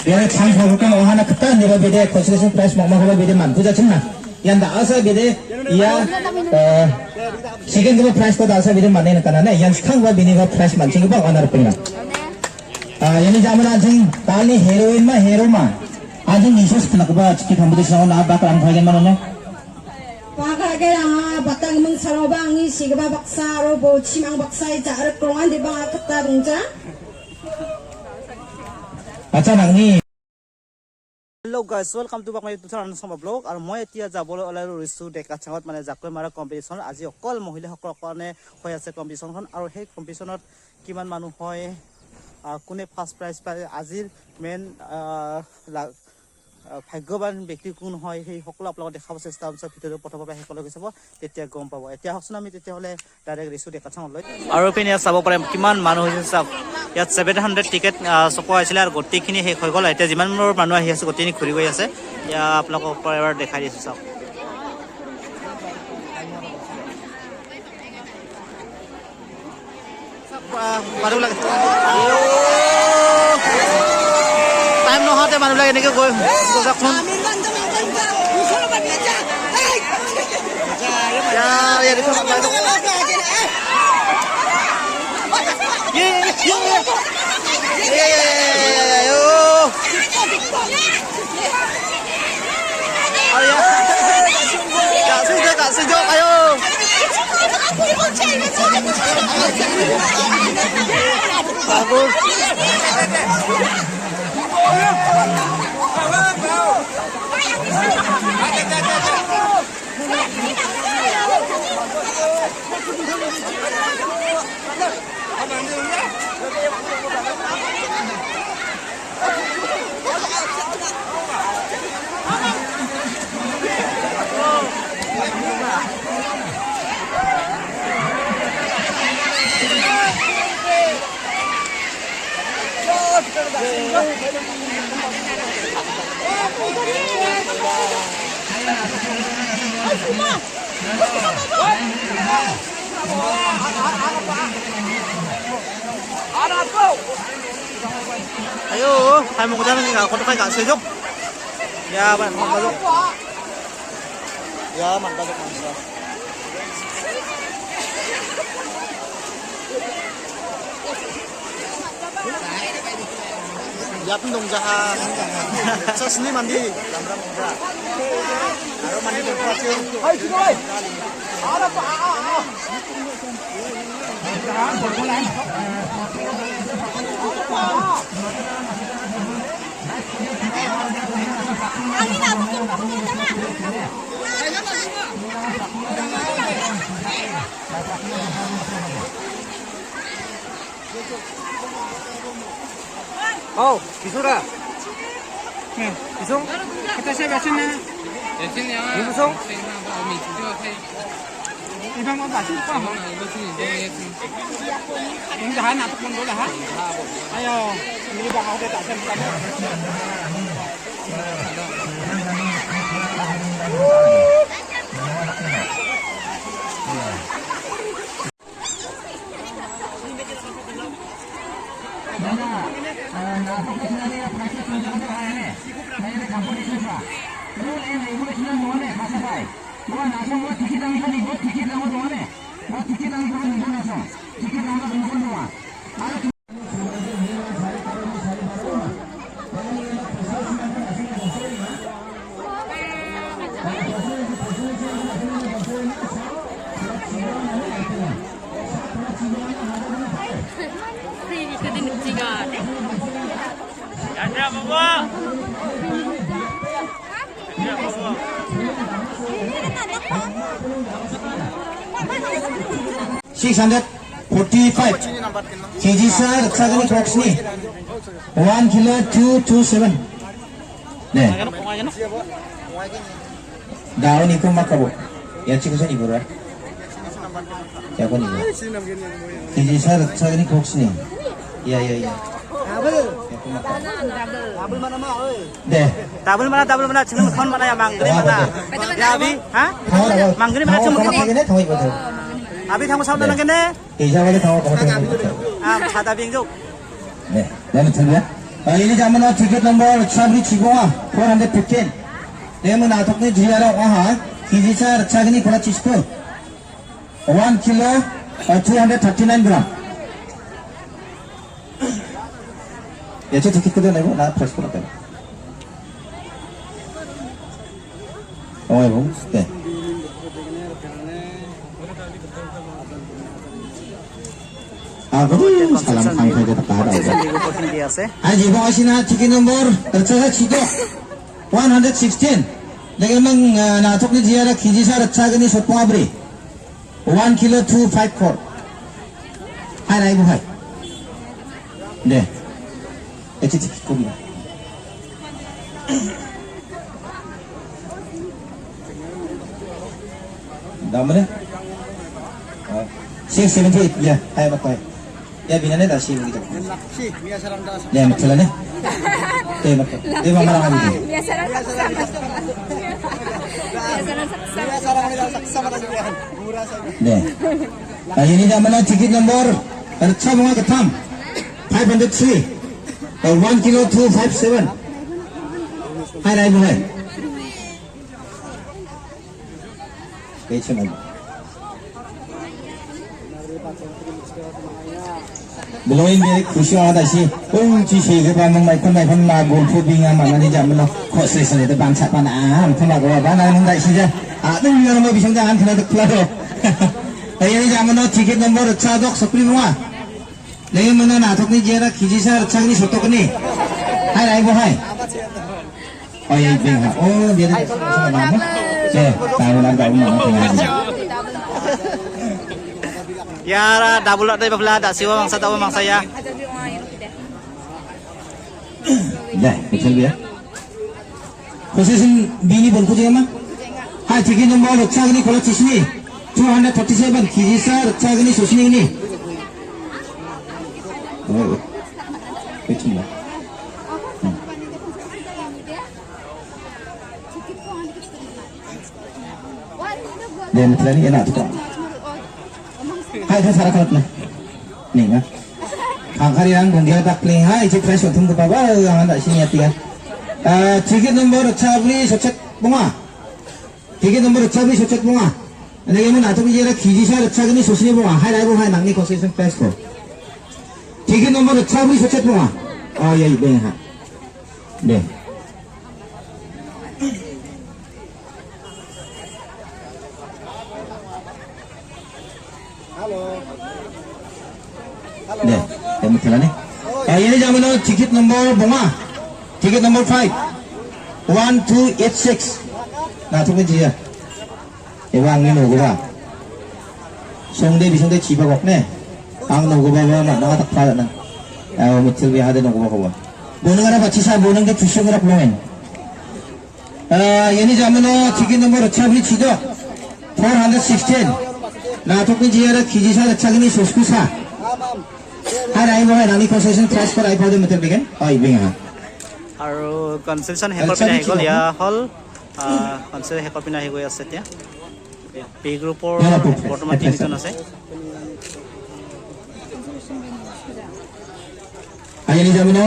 yang sang hukang ohana ketan dia beda constitution price mau mau beda man puja cina yang dah asa beda ia second ke price ko dah asa beda mana nak nana yang sekarang bini ko price man cinggu bang onar pengen yang zaman anjing kali heroin mah hero mah anjing nisus nak ba cikit hambu disau na bakal angkagen mana Pakagaya batang mung sarobangi sigaba baksaro bo chimang baksai jarak krongan di bang akta dungja. Acha nangni. Hello guys, welcome to back my YouTube channel Soma Vlog. Ar moi etia jabole olaru risu deka changot mane jakoi mara competition aji okol mohila hokol kone hoi ase competition khon aru hei competitionot kiman manu hoy kune first prize pae ajir main ভাগ্যবান ব্যক্তি কোন হয় সেই সকলো আপোনালোকক দেখাব চেষ্টা কৰিম ভিডিঅ'টো প্ৰথমৰ পৰা শেষলৈ চাব তেতিয়া গম পাব এতিয়া হকচোন আমি তেতিয়া হলে ডাইৰেক্ট ৰেচু দেখা চাওঁ লৈ আৰু পিনে চাব পাৰে কিমান মানুহ হৈছে চাওক ইয়াত 700 টিকেট চপোৱা হৈছিলে আৰু গোটেইখিনি শেষ হৈ গ'ল এতিয়া যিমান মানুহ আহি আছে গোটেইখিনি ঘূৰি গৈ আছে ইয়া আপোনালোকক এবাৰ দেখাই দিছো চাওক মানুহ লাগে টাইম নহতে মানুহ লাগে এনেকৈ গৈ যাওকচোন ayo hai mau jalan nggak kau pakai nggak sejuk ya bạn mantap ya mantap mantap ya pendong jahat sesini mandi ram muda baru mandi berkuatir hai cuy ada apa jangan berbulan Oh, Bisura. Bisung, kita siapa sini? Sini ya. Bisung. Ibang mau baca apa? Ini dah nak pun boleh ha? Ayo, ini bang ada tak sempat. Ya, bawa. 645 kg sir sagani box ni 1 kilo 227 ne daun itu makabo ya chiku sa ibura ya ko ni kg sir sagani box ni ya double mana chilum khon mana ya manggri mana ya abi ha manggri mana chilum khon ne thoi ko abi thang sao na kene Isa wala tawo ko chada bingjuk ne dan chulya ini zaman tiket nomor Chabri Chiboa 415. Demo natok ni jiara waha kijisar chagni kola chisko 1 kilo 239 gram. Ya 저 tiket ko na na press ko na tayo. Oh ibu, deh. Aku salam kang saja tak ada. Aji bawa sini tiket nomor tercatat situ 116. Jadi memang natok ni jiara kijisar chagni sotong abri 1 kilo 254. Hai na ibu hai. Deh. Ece tiket ko na. Namanya? 678 ya, ayo pakai. Ya binanya dah sih begitu. Ya macam ni. Pakai. Mama orang ini. Deh. Nah ini namanya tiket nomor terca bunga ketam 503 1 kilo 257. Hai rai bunga. Kecil lagi. Belum ini khusyuk ada sih. Cici ke bang mai kon na golfu binga mana ni jam lo. Kok selesai itu bangsa panah. Kena gua mana mendai sih je. Ada yang mau bisa jangan kena deklar. Ini jam lo tiket nomor cadok sepuluh bunga. Lagi mana natok ni jera kijisar cang ni sotok ni. Hai rai bohai. Oh iya binga. Oh dia sama nama. Tahu lah tahu nama pengaji. Ya, double lot dari bebelah tak siwa mangsa tahu mangsa ya. Dah, betul ya. Khususin bini bolku je mah. Hai tiket nomor chagni kola chisni 237 kijisar chagni susni ini. Oh, betul lah. Dia betul ni enak tu. Hai saya salah na. Nih kan. Kangkarian bunga tak play hai cek fresh untuk ke bawah yang anda sini hati kan. Tiket nomor Chabri socek bunga. Tiket nomor Chabri socek bunga. Lagi mana tu bicara kijisar chagni susni bunga. Hai rai bunga nangni concession price ko. Tiket nomor Chabri socek bunga. Oh ya ibu ha. Deh. Deh, yang betul ni. Ini zaman tiket nomor bunga, tiket nomor 5, 1286. Nah, tu pun dia. Ewang ni nogo ba. Songde bisongde ciba kok ne. Ang nogo ba ba nak tak pada nang. Betul dia ada nogo ba ko ba. Bonang ada baca sah bonang ke tujuh orang pelanggan. Ini zaman tiket nomor Chabri cido 416. Nah, tu pun dia ada kijisar chagni suskusa. Hai rai bohai nani concession price per ai pode meter bigen oi binga আৰু concession hectare পিনা হেগল ইয়া হল concession hectare পিনা হেগৈ আছে এতিয়া পি গ্ৰুপৰ বৰ্তমান তিনিজন আছে ayani jamino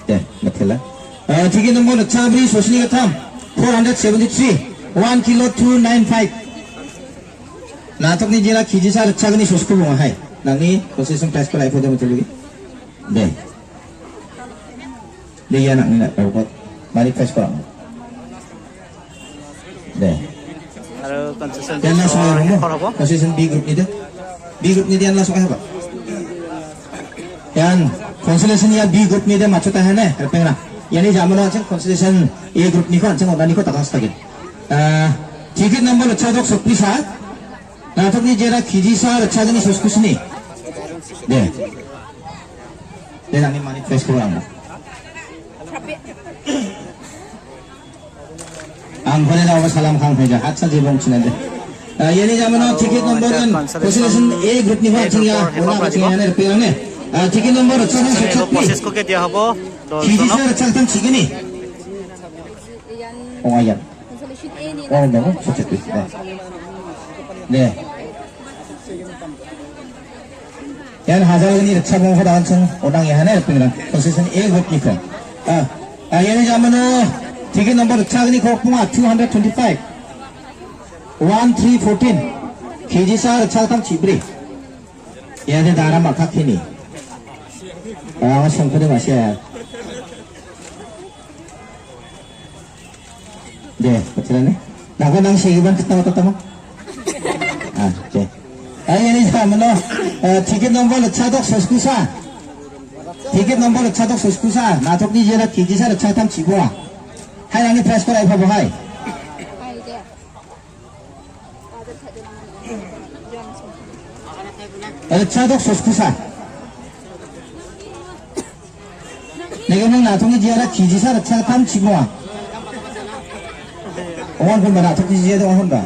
deh betela tiket nomor Chabri Sosni Katam 473 1 kilo 295 natok ni jela kijisar chagni sosku bunga hai nangni concession price per ai pode meter bigen deh dia anak ni nak dapat manifest korang deh আৰু concession yang langsung hectare হ'ব concession B group ni dia langsung apa yang concession ya B group ni dia macam tahan pengen yani zaman macam concession A group ni kan macam ni ko tak lagi tiket nomor cadok sepisa natok ni jera kijisar chagni suskusni deh dia nak ni manifest korang ang boleh dah salam kang peja hat saja bang cina deh. Ini zaman tiket nomor dan concession A group ni hot cina orang macam ni repair ni. Tiket nomor cakap hectare process কোকে দিয়া হ'ব 10 Kini জনক saya cakap cik ni. Oh ayat. Oh dah, cakap tu. Deh. yan hajalgani riksa mo ko dahan chung odang yahane pingran concession A group ni ko yan jamano ticket number riksa gani ko punga 225 1314 Kijisa riksa tam chibri yan dara makak kini songkode masya deh betul nih naga nang segiban ketemu oke ini jamano tiket nomor 차독 소스쿠사 tiket nomor 차독 소스쿠사 나톡니 제라 기지사 차탐 지고와 하양이 프레스 거라 이파 보하이 차독 소스쿠사 내가 명 나통이 지어라 기지사 차탐 지고와 오만 본다 나톡니 지어도 오만 본다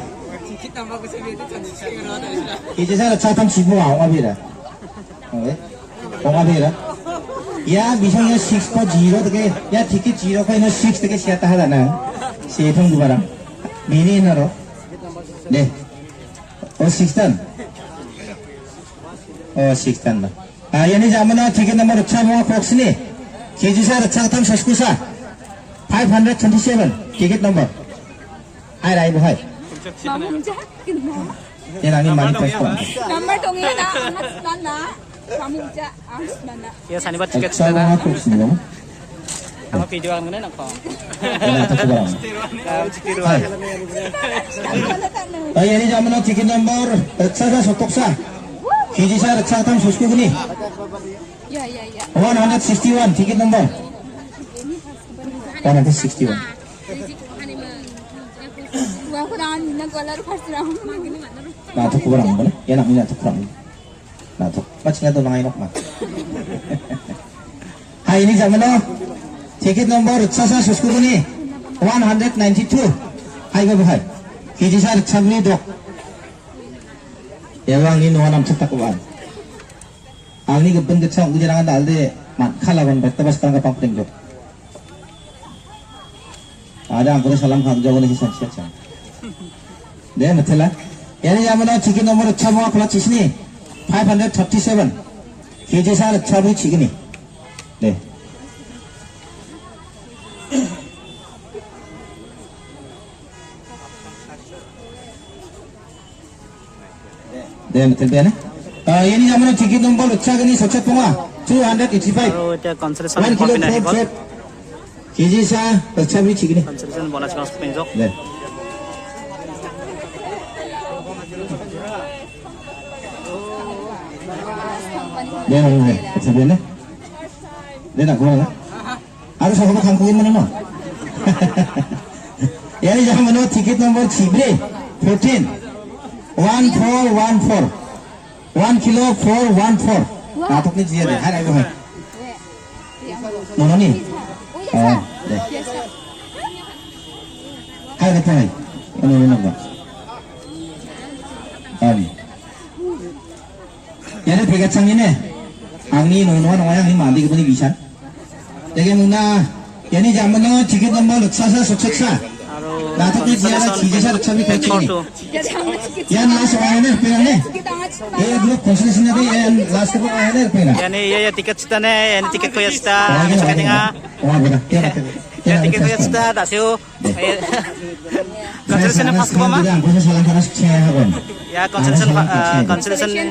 기지사를 차탐 지부와 옹아비라 옹아비라 야 미성이 6.0 되게 야 티켓 0가 있는 6 되게 시켰다 하다나 시통 두바랑 미니너로 네 6단 6단 얘네 자면은 티켓 넘버 차모아 폭스니 기지사를 차탐 49사 527 티켓 넘버 하이라이 보하이 yan ang money price ko. Number tong ina angat na. Pamilya angat na. Ya sani ba ticket sa mga cooks niyo? Ang video ang ganun ako. yan ni jaman ticket number riksa sotoksa kijisa riksa tam suskugni Ya. 161 ticket number 161 Wa ko dan nagwala ro pasra. natok ko barang mo yan ang natok ko natok match nga to na ngayon ma hay ini jaman ticket number riksa suskugni 192 hay ba hay kijisa riksa ni dok yang ini nuanam cetak uang angni gebeng kecang ujarangan dalde mat kalaban betabas kang kapang pringgo ada angkore salam khang jago ni hisan siya deh matela yani jamana ticket number chamo kala chisni 537 kijisa chabu chigni deh betul ini jamano tiket nomor ucagani sochatunga 285 Pero ito consolation ng pinahikot. kijisa ucabi chigini Consolation bola sa pinjok. 네. 네, sabene. 네, 나 그러나? 아주 저거 한국인 뭐는 뭐? 얘는 잠깐만요. 티켓 넘버 지브리 14 1414 1 kilo 414 나톡니 지야 돼. 하나 이거 해. 너너니? 네. 하나 됐다. 오늘 거. 얘는 백야창이네. angni nono yang ini mandi kebuni bisa. Jadi muna yani zaman tiket nomor riksa socheksa. Natok ni dia kijisa riksa bi kecil ni. Yan last ayane penane. Group concession ni yan last group ayane penane. Yani ya tiket kita ne, yani tiket ko ya kita. Sekarang nga. Ya tiket ko ya kita. Dasyo. Concession na pas ko ma. Ya concession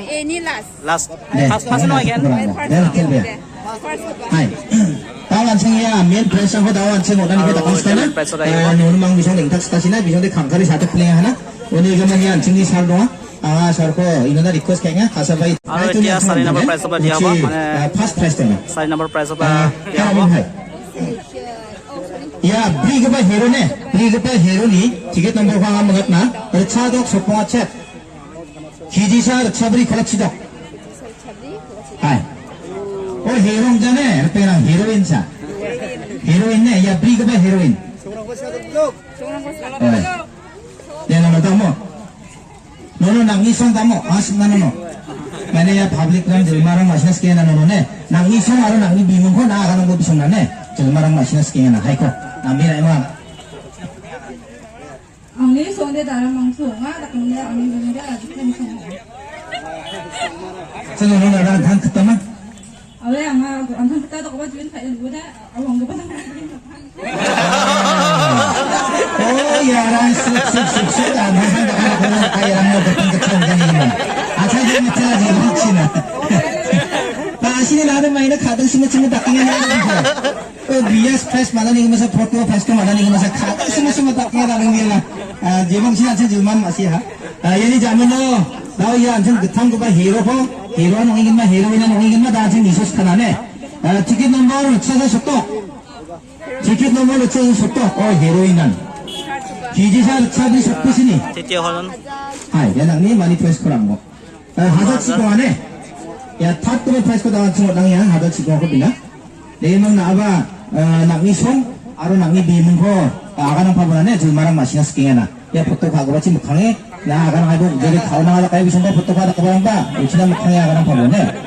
Any last. Pas no again. Hai. Tawan sengya main pressure ko tawan seng odan kita konstan na. Nunu mang bisong lengtak stasina bisong de kangkari satu play hana. Oni gaman yan sengni sal doa. Sar ko inona request kayaknya hasabai. Itu dia sari number price apa dia apa? First price tanya. Sari number price apa dia apa? Ya beli ke hero ne, beli ke hero ni tiket nomor kau mengat na. Riksa dok sopong acet. kijisa riksa beri kolak cidok. Hai. Oh heroin jane, apa heroin sa? Heroin ne, ya beli ke heroin. Dia nama tamu. Nono nangisong tamu, asing nono. Mana ya public ram jelmarang masih sekian nono ne. Nangisong aru nangi bingung ko na akan nunggu bisong ne. jelmarang masih sekian na. Hai ko, nami na emang. Angni sonde dalam mangsung, tak kemudian angni berbeda lagi kan 저 너는 나랑 단 그때만 ở đây mà anh thân ta đâu có bao nhiêu phải bữa đó ở lòng cái bắt 오, 야랑 쑥쑥쑥쑥 안 한다. 아야랑 뭐 같은 거 통장이면. 아, 자기 밑에가 지금 미치나. 다시는 나는 마이너 가등 심으치면 닦이냐 나는 그 위에 스트레스 많아니면서 포토 파스코 많아니면서 가등 심으치면 닦이냐 나는 게라. 아, 제방신 한테 줄만 마시야. 아, 얘네 자면은 나이 한테 그탄 거가 히로고 히로와 농이긴마 히로이나 농이긴마 다 지금 이소스카나네. 아, 티켓 넘버를 찾아 속도. 티켓 넘버를 찾아 속도. 히로이난. 기지사 차비 속도시니. ทีเดียวเขานั้น 하이, 내낭니 많이 프레스코란 거. 하자 치고 안에. 야, 탑급의 프레스코 다가 치고 낭이야. 하자 치고 하고 비나. 내명 나봐, 낭니 송, 아로 낭니 비문코, 아가랑 파분하네. 줄마랑 마시나 스킹해나. 야, 포토 가고 같이 묵항에, 나 아가랑 하고, 저기 가오나가다 까이비 송거 포토 가다 까바랑 봐. 우치나 묵항에 아가랑 파분하네.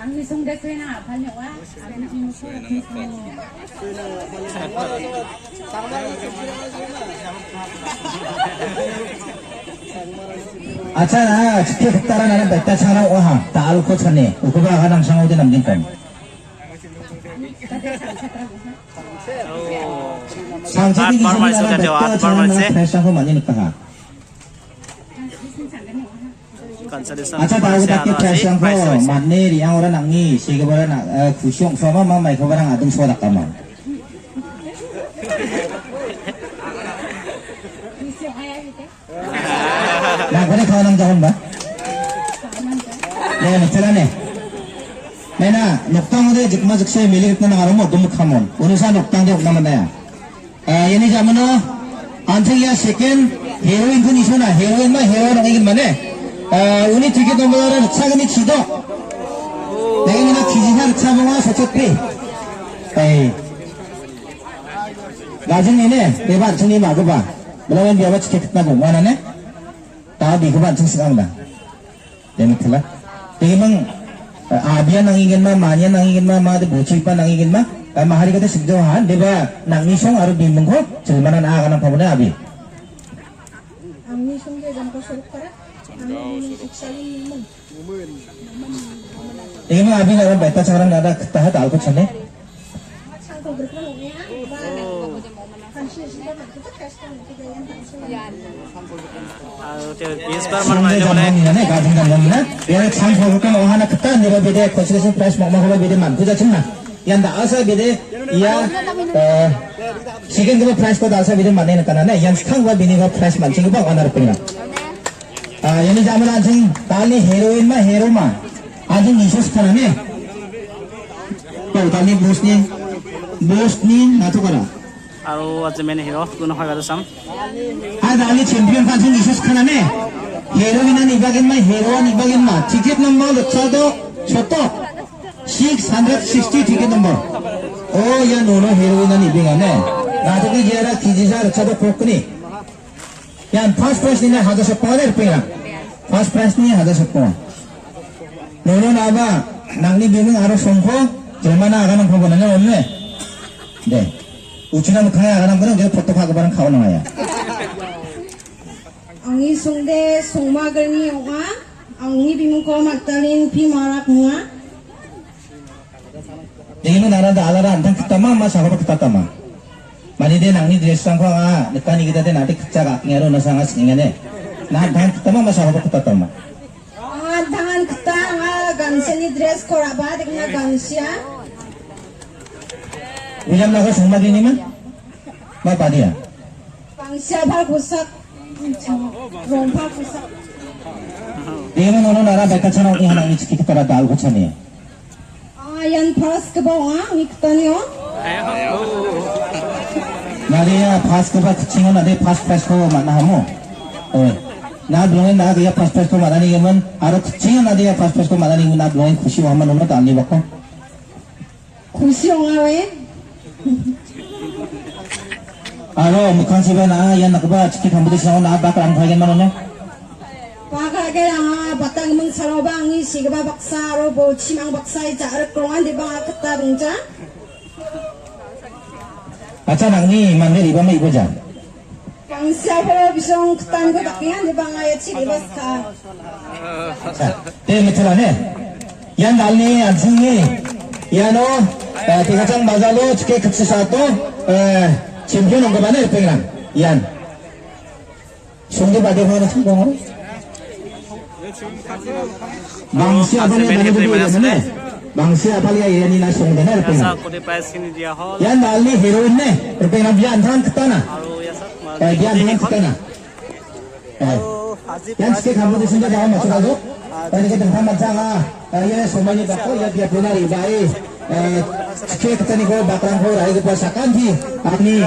anh đi xuống đây thuê nào phải nhậu á anh đi xuống 아차나, 치킨 따라 나는 백다 차나 오하. 다 알고 쳤네. 그거 아가랑 상호대 남긴 건. 상체비 기준이 나는 백다 차나 프레스하고 많이 니까. ก่อนจะได้ส 아차 다우고 닦게 프레스하고 맞네 리앙 오라 낭니 시계보라 나 구시용 소마 마마이 그거랑 아등 소다 까마. 나 그래 가는 자 혼바. 네, 밑에라네. 내나 녹당어대 즉마 즉시에 밀리겠다 나가면 너무 카몬. 오늘사 녹당대 없나만다야. 얘네 자면은 안택이야 세컨 헤로인 분이소나 헤로인마 헤로인 이긴만해. 우리 되게 넘어가는 차근이 지도. 내가 그냥 기지사를 차봉아 서쪽비. 에이. 나중에네 내 반청이 막아봐. 물론 비아바 치겠다고 원하네. 다 비그 반청 쓰간다. 내 밑에라. 되게만 아비야 낭이겠마 마니야 낭이겠마 마드 모칠바 낭이겠마 마하리가다 식조한 내가 낭이송 아루 빈문고 절만한 아가는 파보네 아비. Ang nisong de jam ko suruh kara. Ang iksaling mung. 이게 뭐 아비 나랑 메타 차랑 나다 그따 하다 알고 쳤네. Sang ko berkelang ya. Kansi sida kita kasih kita yang kansi. 20발 만 많이 상대 되네 장면이네 가진 장면이네. 얘는 참 보니까 어 하나 그따 내가 비대 거치에서 프레스 먹먹어봐 비대만 부자 쳤나. 야 나아서 비대 이야 지금 그 프레스 거 나아서 비대 만내는 까나네. 양 스캉과 비니가 프레스 만지고 봐 하나를 뿐이나. 얘는 자면 아직 달리 헤로인마 헤로마 아직 이소스타나네. 또 달리 보스니 나도 가라. আৰু আজি main hero কোন হয় বাৰু চাম 달리 챔피언 간청 이소스카나네. 헤로인은 이박인마 헤로인 이박인마 티켓 넘버 넣자도 줬도 660 티켓 넘버. 야 너는 헤로인은 이빙하네. 나도 이제라 기지사 넣자도 그렇구니. 야 파스 프레스니네 하자 석봉하네 이렇게야. 파스 프레스니 하자 석봉. 너는 아바 낭리 비명 아로 송고 절마나 아가는 보고는 없네. 네. 우치나 묵항에 아가는 거는 내가 포토 가고 바는 가오나야. Ang isong de sungmagal ni nga. Ang ibimong ko magtalin pimarak nga. 여기는 나라도 알아라 안탄 그따마 마 사고로 그따따마 많이대 낭니 드레스상과가 느까니 기다대 나한테 그자가 잉야로 너상아 승행하네 나한테 그따마 마 사고로 그따따마 Ang tangan kita nga gansi ni dress ko raba dik na gansiya. 위장 나가 정말이니면 마 바디야 Pangsiya bal kusak. Rompa kusak. 여기는 오늘 나라 백화천 오기 하나니 지키기 따라 알고 차니 Yan paras ka ba nga? Ang ikta niyo? 나리야 파스코바 그칭은 나대 파스파스코 만나하모 나 블롱엔 나 그야 파스파스코 만나니면 아로 그칭은 나대야 파스파스코 만나니면 나 블롱엔 구시와 한번 오면 또 안리 받고 Kusyo nga we. 아로 묵한시바 나야 나그바 지키 감부대 시나고 나 바까 안 가겠만 오네 Pakagay nga batang mong salobang ni sigaba baksa ro bo chimang baksay jarak krongan di ba katabong ja? 아차 낭니 만내 이밤에 입어자 Kang 방시하고 비송 그딴 거 닦이한 데 방아에 치리바스카 자, 미틀라네. 얀 달리 안승이 야노 대가장 맞아로 죽게 급수사도 챔피언 온 거만에 뺑이랑 얀 송대 바대화는 성공으로 망시 아발리아 나는 분이 되면은 망시 아발리아 예니나 송대나 ইয়াৰ 뺑이랑 কোটি প্ৰাইজখিনি দিয়া হ'ল 얀 달리 헤로인네 뺑이랑 비안 탄 그따나 আৰু ইয়াত 비안 탄 그따나 আজি 얀 스케 감보드 신자 나와 맞춰가지고 이렇게 등판 맞자가 얘네 소만이 갖고 여기에 변화리 바이 스케 그따니 고 바크랑 고 라이그 파사칸지 아니